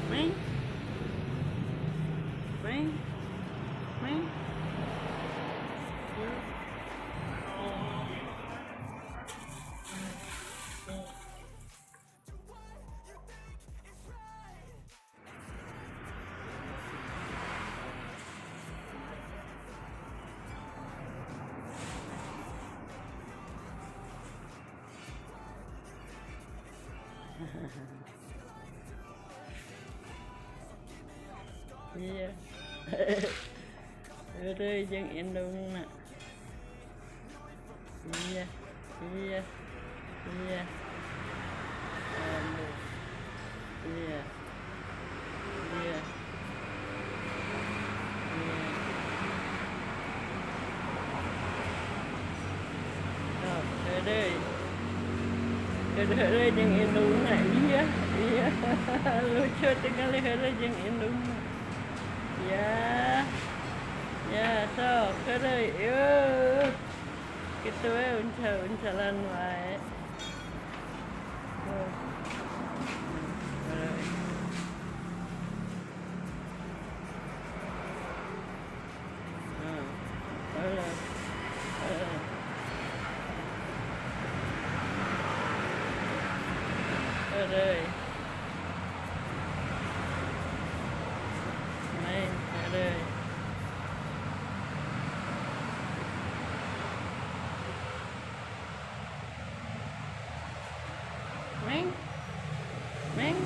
Ming, Ming, Ming. Iya. Udah jeung indungna. Iya. Iya. Iya. Aduh. Iya. Iya. Iya. Oh, udah. Udah jeung indungna. Iya. Iya. Lucu sekali udah jeung indungna. Ya. Ya, sok udah. Yuk. Gitu we uncal-uncalan wae. Oh. Aduh, main, aduh, main, main,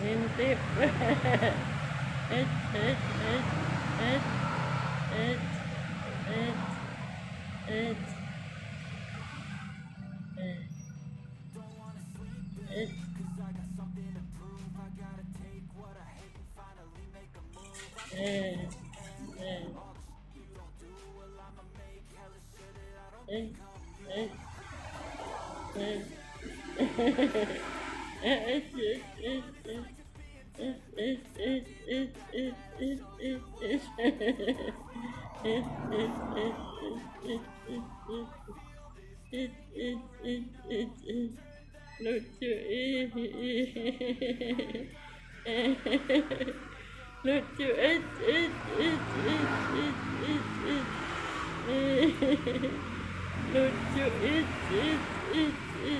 ngintip, it, it, it, it, it, it, it, it. Eh, eh, eh, eh, eh. Lucu, lucu, lucu,